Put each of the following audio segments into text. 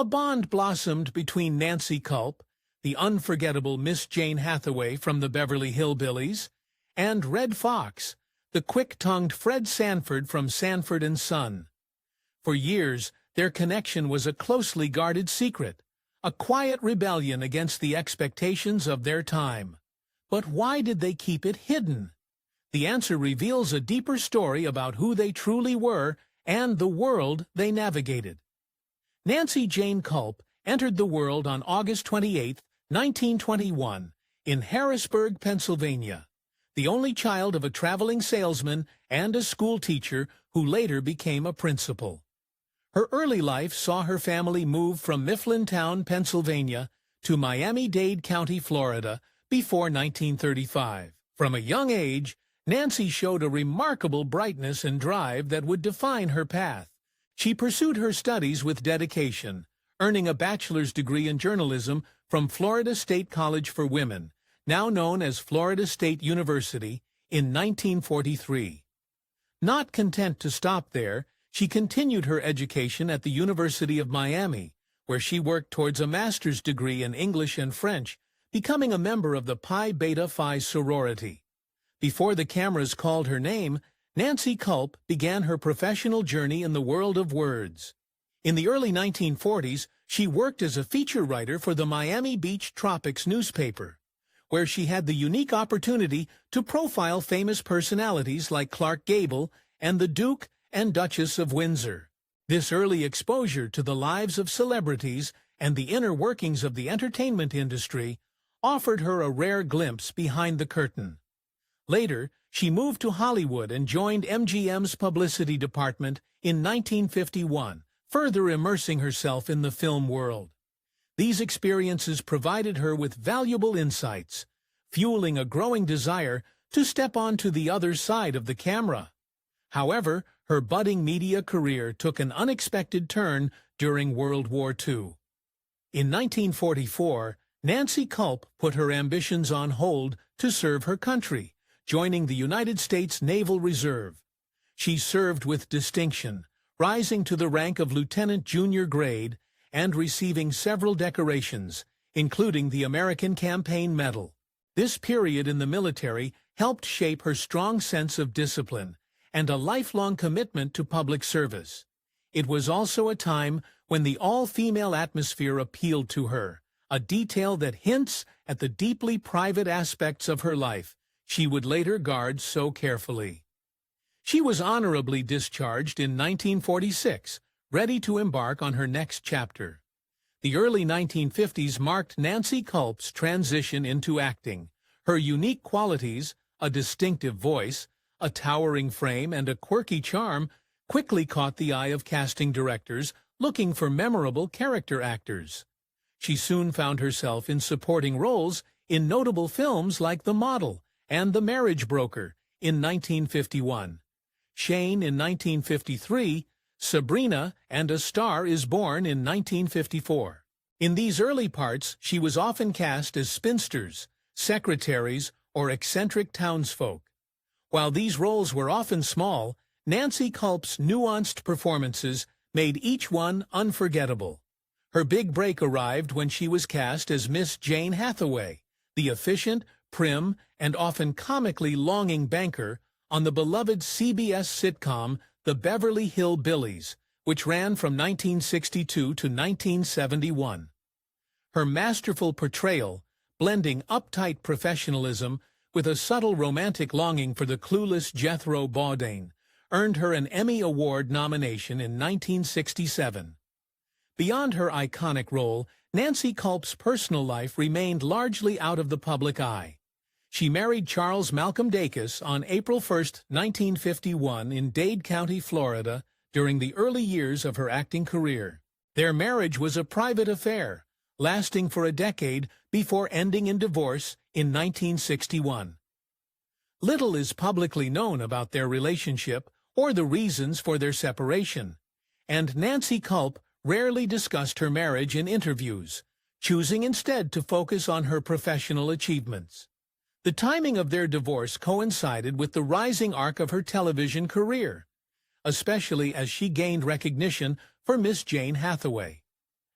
A bond blossomed between Nancy Kulp, the unforgettable Miss Jane Hathaway from the Beverly Hillbillies, and Redd Foxx, the quick-tongued Fred Sanford from Sanford and Son. For years, their connection was a closely guarded secret, a quiet rebellion against the expectations of their time. But why did they keep it hidden? The answer reveals a deeper story about who they truly were and the world they navigated. Nancy Jane Kulp entered the world on August 28, 1921, in Harrisburg, Pennsylvania, the only child of a traveling salesman and a schoolteacher who later became a principal. Her early life saw her family move from Mifflintown, Pennsylvania, to Miami-Dade County, Florida, before 1935. From a young age, Nancy showed a remarkable brightness and drive that would define her path. She pursued her studies with dedication, earning a bachelor's degree in journalism from Florida State College for Women, now known as Florida State University, in 1943. Not content to stop there, she continued her education at the University of Miami, where she worked towards a master's degree in English and French, becoming a member of the Pi Beta Phi sorority. Before the cameras called her name, Nancy Kulp began her professional journey in the world of words. In the early 1940s, she worked as a feature writer for the Miami Beach Tropics newspaper, where she had the unique opportunity to profile famous personalities like Clark Gable and the Duke and Duchess of Windsor. This early exposure to the lives of celebrities and the inner workings of the entertainment industry offered her a rare glimpse behind the curtain. Later, she moved to Hollywood and joined MGM's publicity department in 1951, further immersing herself in the film world. These experiences provided her with valuable insights, fueling a growing desire to step onto the other side of the camera. However, her budding media career took an unexpected turn during World War II. In 1944, Nancy Kulp put her ambitions on hold to serve her country, joining the United States Naval Reserve. She served with distinction, rising to the rank of lieutenant junior grade and receiving several decorations, including the American Campaign Medal. This period in the military helped shape her strong sense of discipline and a lifelong commitment to public service. It was also a time when the all-female atmosphere appealed to her, a detail that hints at the deeply private aspects of her life she would later guard so carefully. She was honorably discharged in 1946, ready to embark on her next chapter. The early 1950s marked Nancy Kulp's transition into acting. Her unique qualities, a distinctive voice, a towering frame, and a quirky charm quickly caught the eye of casting directors looking for memorable character actors. She soon found herself in supporting roles in notable films like The Model and The Marriage Broker in 1951, Shane in 1953, Sabrina and A Star is Born in 1954. In these early parts, she was often cast as spinsters, secretaries, or eccentric townsfolk. While these roles were often small, Nancy Kulp's nuanced performances made each one unforgettable. Her big break arrived when she was cast as Miss Jane Hathaway, the efficient, prim, and often comically longing banker on the beloved CBS sitcom The Beverly Hillbillies, which ran from 1962 to 1971. Her masterful portrayal, blending uptight professionalism with a subtle romantic longing for the clueless Jethro Bodine, earned her an Emmy Award nomination in 1967. Beyond her iconic role, Nancy Kulp's personal life remained largely out of the public eye. She married Charles Malcolm Dacus on April 1, 1951 in Dade County, Florida, during the early years of her acting career. Their marriage was a private affair, lasting for a decade before ending in divorce in 1961. Little is publicly known about their relationship or the reasons for their separation, and Nancy Kulp rarely discussed her marriage in interviews, choosing instead to focus on her professional achievements. The timing of their divorce coincided with the rising arc of her television career, especially as she gained recognition for Miss Jane Hathaway.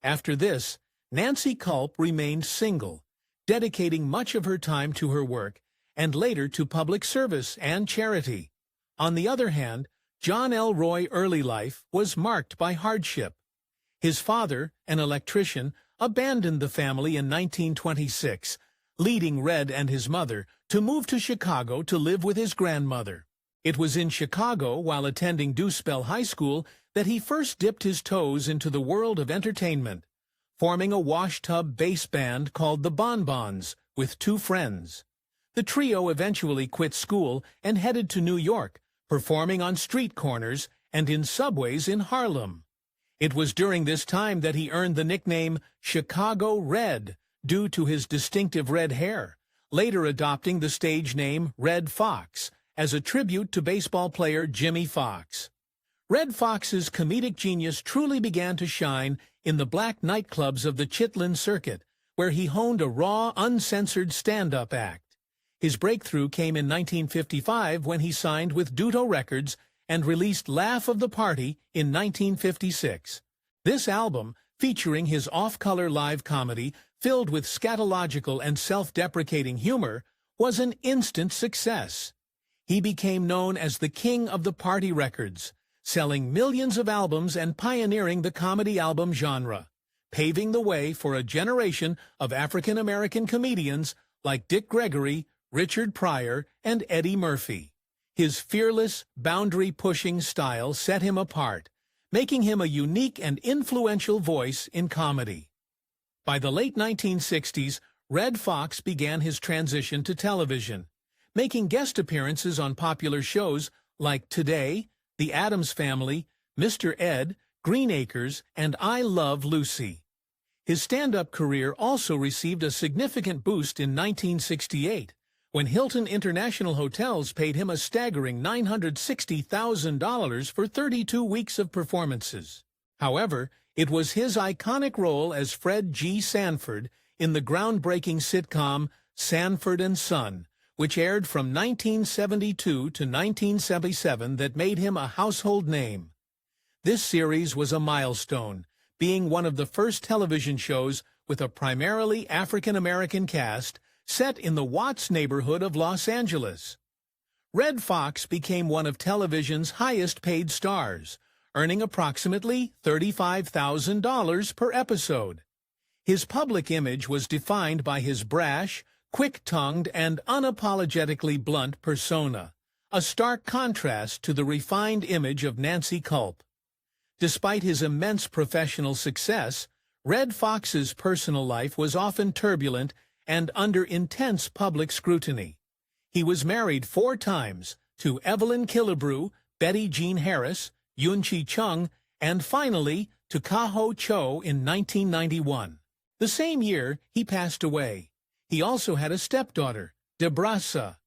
After this, Nancy Kulp remained single, dedicating much of her time to her work and later to public service and charity. On the other hand, John L. Roy's early life was marked by hardship. His father, an electrician, abandoned the family in 1926, leading Redd and his mother to move to Chicago to live with his grandmother. It was in Chicago, while attending Deuspel High School, that he first dipped his toes into the world of entertainment, forming a washtub bass band called the Bonbons with two friends. The trio eventually quit school and headed to New York, performing on street corners and in subways in Harlem. It was during this time that he earned the nickname Chicago Redd, due to his distinctive red hair, later adopting the stage name Redd Foxx as a tribute to baseball player Jimmy Foxx. Redd Foxx's comedic genius truly began to shine in the black nightclubs of the Chitlin circuit, where he honed a raw, uncensored stand-up act. His breakthrough came in 1955 when he signed with Duto Records and released Laugh of the Party in 1956. This album, featuring his off-color live comedy filled with scatological and self-deprecating humor, was an instant success. He became known as the King of the Party Records, selling millions of albums and pioneering the comedy album genre, paving the way for a generation of African-American comedians like Dick Gregory, Richard Pryor, and Eddie Murphy. His fearless, boundary-pushing style set him apart, making him a unique and influential voice in comedy. By the late 1960s, Redd Foxx began his transition to television, making guest appearances on popular shows like Today, The Addams Family, Mr. Ed, Green Acres, and I Love Lucy. His stand-up career also received a significant boost in 1968, when Hilton International Hotels paid him a staggering $960,000 for 32 weeks of performances. However, it was his iconic role as Fred G. Sanford in the groundbreaking sitcom Sanford and Son, which aired from 1972 to 1977, that made him a household name. This series was a milestone, being one of the first television shows with a primarily African-American cast set in the Watts neighborhood of Los Angeles. Redd Foxx became one of television's highest-paid stars, earning approximately $35,000 per episode. His public image was defined by his brash, quick-tongued, and unapologetically blunt persona, a stark contrast to the refined image of Nancy Kulp. Despite his immense professional success, Redd Foxx's personal life was often turbulent and under intense public scrutiny. He was married 4 times to Evelyn Killebrew, Betty Jean Harris, Yun-Chi Chung, and finally to Ka-Ho Cho in 1991. The same year, he passed away. He also had a stepdaughter, Debrasa.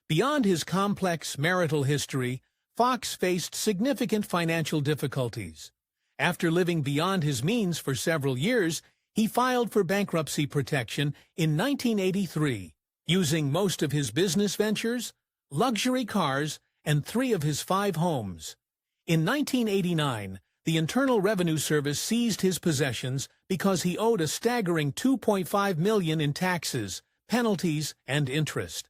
Beyond his complex marital history, Foxx faced significant financial difficulties. After living beyond his means for several years, he filed for bankruptcy protection in 1983, using most of his business ventures, luxury cars, and 3 of his 5 homes. In 1989, the Internal Revenue Service seized his possessions because he owed a staggering $2.5 million in taxes, penalties, and interest.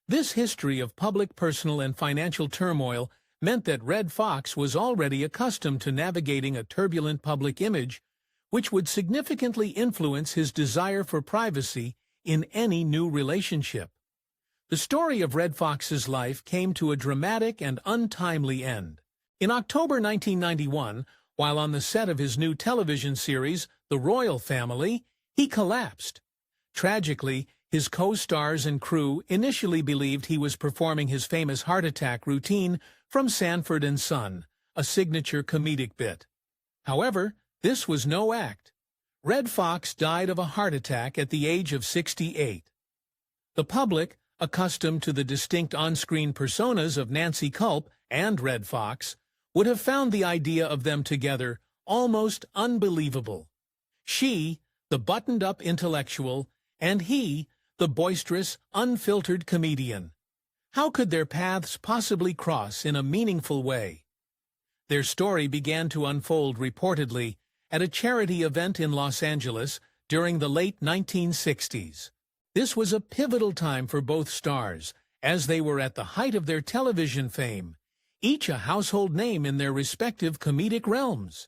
This history of public personal and financial turmoil meant that Redd Foxx was already accustomed to navigating a turbulent public image, which would significantly influence his desire for privacy in any new relationship. The story of Redd Foxx's life came to a dramatic and untimely end. In October 1991, while on the set of his new television series, The Royal Family, he collapsed. Tragically, his co-stars and crew initially believed he was performing his famous heart attack routine from Sanford and Son, a signature comedic bit. However, this was no act. Redd Foxx died of a heart attack at the age of 68. The public, accustomed to the distinct on-screen personas of Nancy Kulp and Redd Foxx, would have found the idea of them together almost unbelievable. She, the buttoned-up intellectual, and he, the boisterous, unfiltered comedian. How could their paths possibly cross in a meaningful way? Their story began to unfold reportedly at a charity event in Los Angeles during the late 1960s. This was a pivotal time for both stars, as they were at the height of their television fame, each a household name in their respective comedic realms.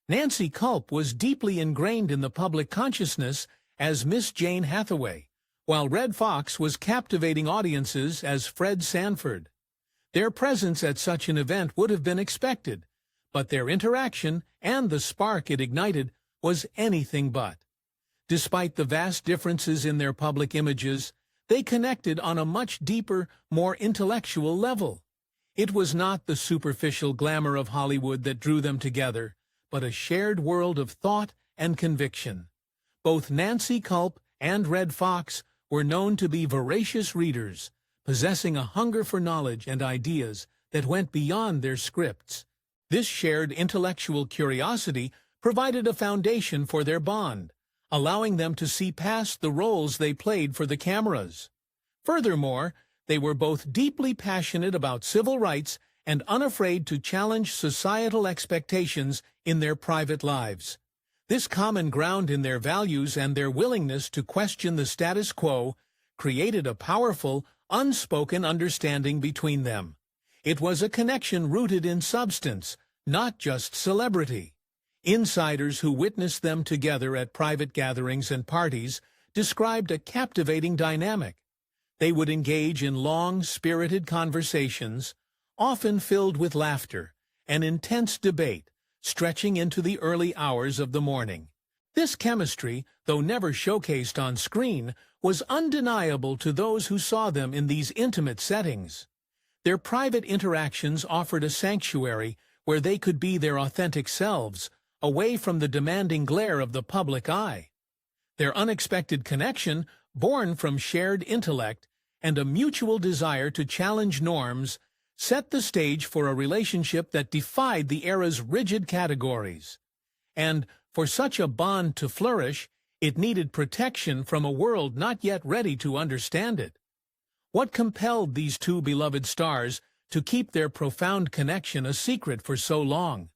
Nancy Kulp was deeply ingrained in the public consciousness as Miss Jane Hathaway, while Redd Foxx was captivating audiences as Fred Sanford. Their presence at such an event would have been expected, but their interaction and the spark it ignited was anything but. Despite the vast differences in their public images, they connected on a much deeper, more intellectual level. It was not the superficial glamour of Hollywood that drew them together, but a shared world of thought and conviction. Both Nancy Kulp and Redd Foxx were known to be voracious readers, possessing a hunger for knowledge and ideas that went beyond their scripts. This shared intellectual curiosity provided a foundation for their bond, allowing them to see past the roles they played for the cameras. Furthermore, they were both deeply passionate about civil rights and unafraid to challenge societal expectations in their private lives. This common ground in their values and their willingness to question the status quo created a powerful, unspoken understanding between them. It was a connection rooted in substance, not just celebrity. Insiders who witnessed them together at private gatherings and parties described a captivating dynamic. They would engage in long, spirited conversations, often filled with laughter and intense debate, stretching into the early hours of the morning. This chemistry, though never showcased on screen, was undeniable to those who saw them in these intimate settings. Their private interactions offered a sanctuary where they could be their authentic selves, away from the demanding glare of the public eye. Their unexpected connection, born from shared intellect and a mutual desire to challenge norms, set the stage for a relationship that defied the era's rigid categories. And for such a bond to flourish, it needed protection from a world not yet ready to understand it. What compelled these two beloved stars to keep their profound connection a secret for so long?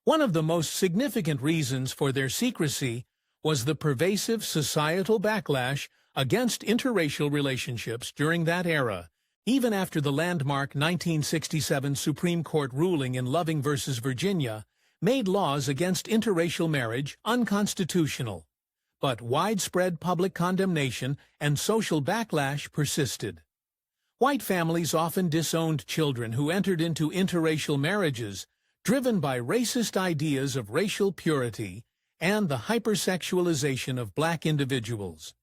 One of the most significant reasons for their secrecy was the pervasive societal backlash against interracial relationships during that era, even after the landmark 1967 Supreme Court ruling in Loving v. Virginia made laws against interracial marriage unconstitutional. But widespread public condemnation and social backlash persisted. White families often disowned children who entered into interracial marriages, driven by racist ideas of racial purity and the hypersexualization of black individuals.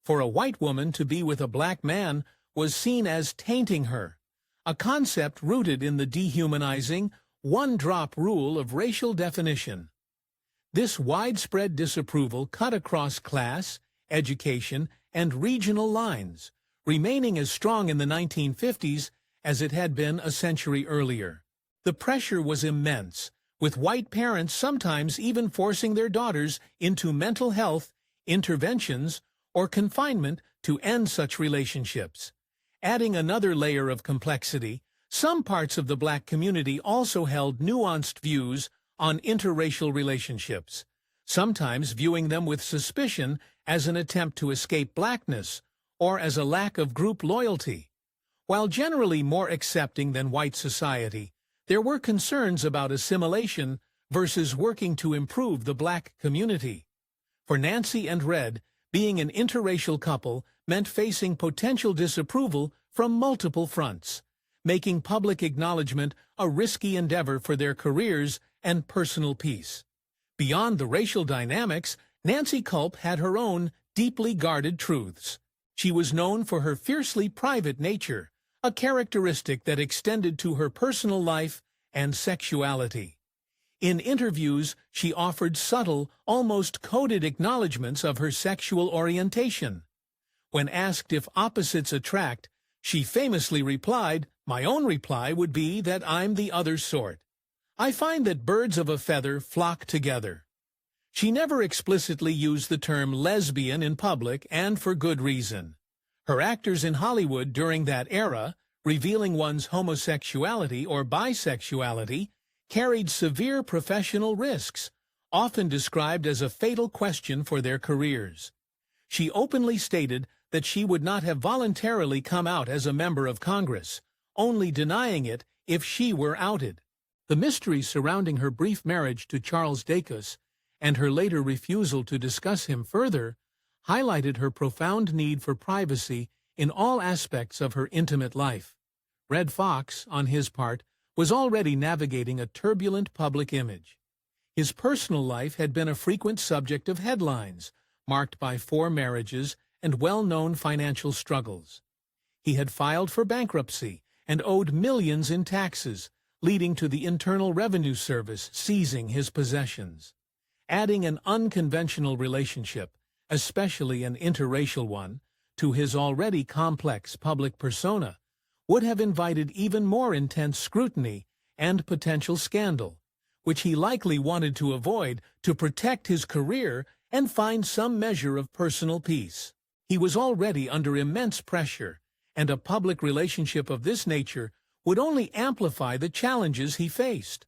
For a white woman to be with a black man was seen as tainting her, a concept rooted in the dehumanizing, one-drop rule of racial definition. This widespread disapproval cut across class, education, and regional lines, remaining as strong in the 1950s as it had been a century earlier. The pressure was immense, with white parents sometimes even forcing their daughters into mental health interventions or confinement to end such relationships. Adding another layer of complexity, some parts of the black community also held nuanced views on interracial relationships, sometimes viewing them with suspicion as an attempt to escape blackness or as a lack of group loyalty. While generally more accepting than white society, there were concerns about assimilation versus working to improve the black community. For Nancy and Redd, being an interracial couple meant facing potential disapproval from multiple fronts, making public acknowledgement a risky endeavor for their careers and personal peace. Beyond the racial dynamics, Nancy Kulp had her own deeply guarded truths. She was known for her fiercely private nature, a characteristic that extended to her personal life and sexuality. In interviews, she offered subtle, almost coded acknowledgments of her sexual orientation. When asked if opposites attract, she famously replied, "My own reply would be that I'm the other sort. I find that birds of a feather flock together." She never explicitly used the term lesbian in public, and for good reason. Her actors in Hollywood during that era, revealing one's homosexuality or bisexuality, carried severe professional risks, often described as a fatal question for their careers. She openly stated that she would not have voluntarily come out as a member of Congress, only denying it if she were outed. The mystery surrounding her brief marriage to Charles Dacus and her later refusal to discuss him further highlighted her profound need for privacy in all aspects of her intimate life. Redd Foxx, on his part, was already navigating a turbulent public image. His personal life had been a frequent subject of headlines, marked by 4 marriages and well-known financial struggles. He had filed for bankruptcy and owed millions in taxes, leading to the Internal Revenue Service seizing his possessions. Adding an unconventional relationship, especially an interracial one, to his already complex public persona would have invited even more intense scrutiny and potential scandal, which he likely wanted to avoid to protect his career and find some measure of personal peace. He was already under immense pressure, and a public relationship of this nature would only amplify the challenges he faced.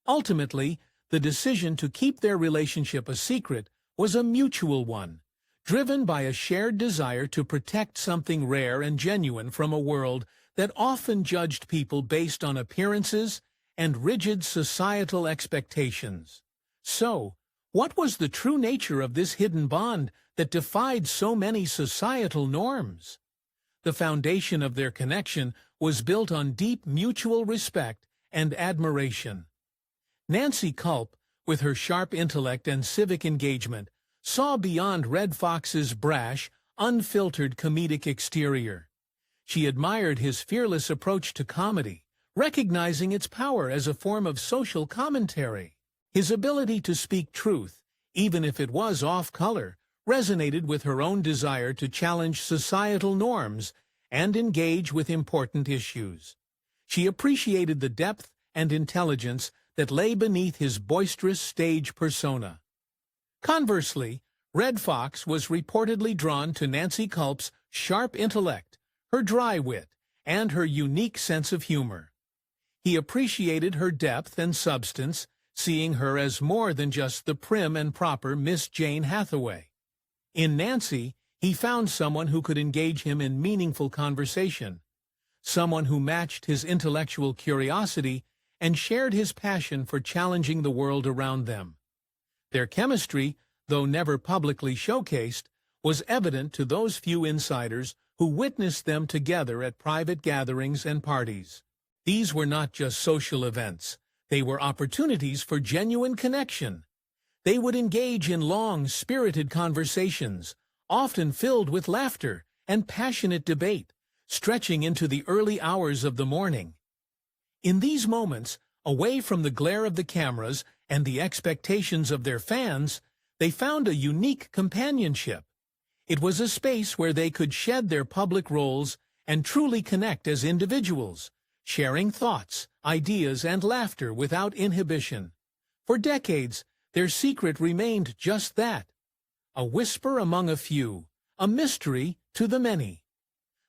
Ultimately, the decision to keep their relationship a secret was a mutual one, driven by a shared desire to protect something rare and genuine from a world that often judged people based on appearances and rigid societal expectations. So, what was the true nature of this hidden bond that defied so many societal norms? The foundation of their connection was built on deep mutual respect and admiration. Nancy Kulp, with her sharp intellect and civic engagement, saw beyond Redd Foxx's brash, unfiltered comedic exterior. She admired his fearless approach to comedy, recognizing its power as a form of social commentary. His ability to speak truth, even if it was off-color, resonated with her own desire to challenge societal norms and engage with important issues. She appreciated the depth and intelligence that lay beneath his boisterous stage persona. Conversely, Redd Foxx was reportedly drawn to Nancy Kulp's sharp intellect, her dry wit, and her unique sense of humor. He appreciated her depth and substance, seeing her as more than just the prim and proper Miss Jane Hathaway. In Nancy, he found someone who could engage him in meaningful conversation, someone who matched his intellectual curiosity and shared his passion for challenging the world around them. Their chemistry, though never publicly showcased, was evident to those few insiders who witnessed them together at private gatherings and parties. These were not just social events. They were opportunities for genuine connection. They would engage in long, spirited conversations, often filled with laughter and passionate debate, stretching into the early hours of the morning. In these moments, away from the glare of the cameras and the expectations of their fans, they found a unique companionship. It was a space where they could shed their public roles and truly connect as individuals, sharing thoughts, ideas, and laughter without inhibition. For decades, their secret remained just that, a whisper among a few, a mystery to the many.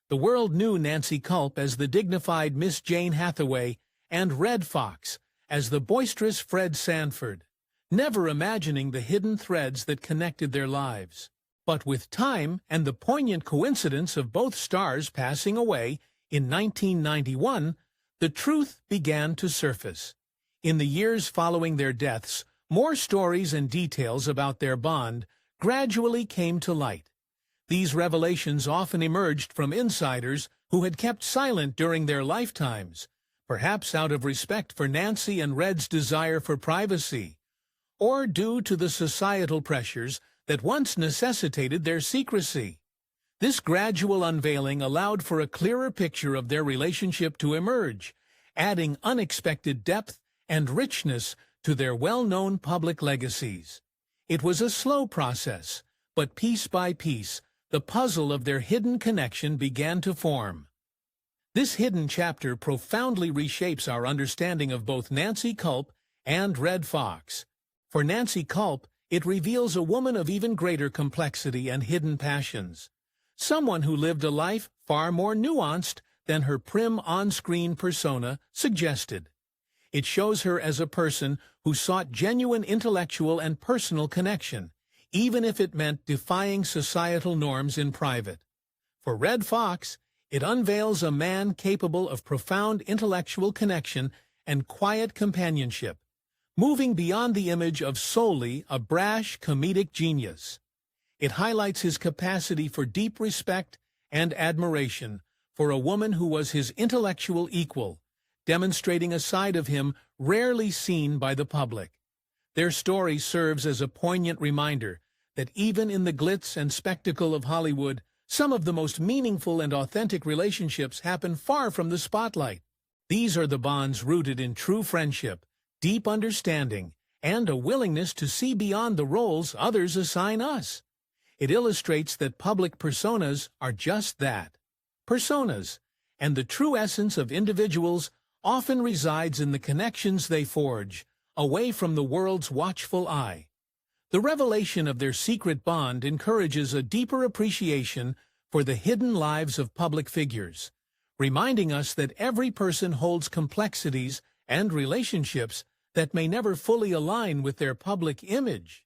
The world knew Nancy Kulp as the dignified Miss Jane Hathaway and Redd Foxx as the boisterous Fred Sanford, never imagining the hidden threads that connected their lives. But with time and the poignant coincidence of both stars passing away in 1991, the truth began to surface. In the years following their deaths, more stories and details about their bond gradually came to light. These revelations often emerged from insiders who had kept silent during their lifetimes, perhaps out of respect for Nancy and Redd's desire for privacy, or due to the societal pressures that once necessitated their secrecy. This gradual unveiling allowed for a clearer picture of their relationship to emerge, adding unexpected depth and richness to their well-known public legacies. It was a slow process, but piece by piece, the puzzle of their hidden connection began to form. This hidden chapter profoundly reshapes our understanding of both Nancy Kulp and Redd Foxx. For Nancy Kulp, it reveals a woman of even greater complexity and hidden passions, someone who lived a life far more nuanced than her prim on-screen persona suggested. It shows her as a person who sought genuine intellectual and personal connection, even if it meant defying societal norms in private. For Redd Foxx, it unveils a man capable of profound intellectual connection and quiet companionship, moving beyond the image of solely a brash comedic genius. It highlights his capacity for deep respect and admiration for a woman who was his intellectual equal, demonstrating a side of him rarely seen by the public. Their story serves as a poignant reminder that even in the glitz and spectacle of Hollywood, some of the most meaningful and authentic relationships happen far from the spotlight. These are the bonds rooted in true friendship, deep understanding, and a willingness to see beyond the roles others assign us. It illustrates that public personas are just that, personas, and the true essence of individuals often resides in the connections they forge, away from the world's watchful eye. The revelation of their secret bond encourages a deeper appreciation for the hidden lives of public figures, reminding us that every person holds complexities and relationships that may never fully align with their public image.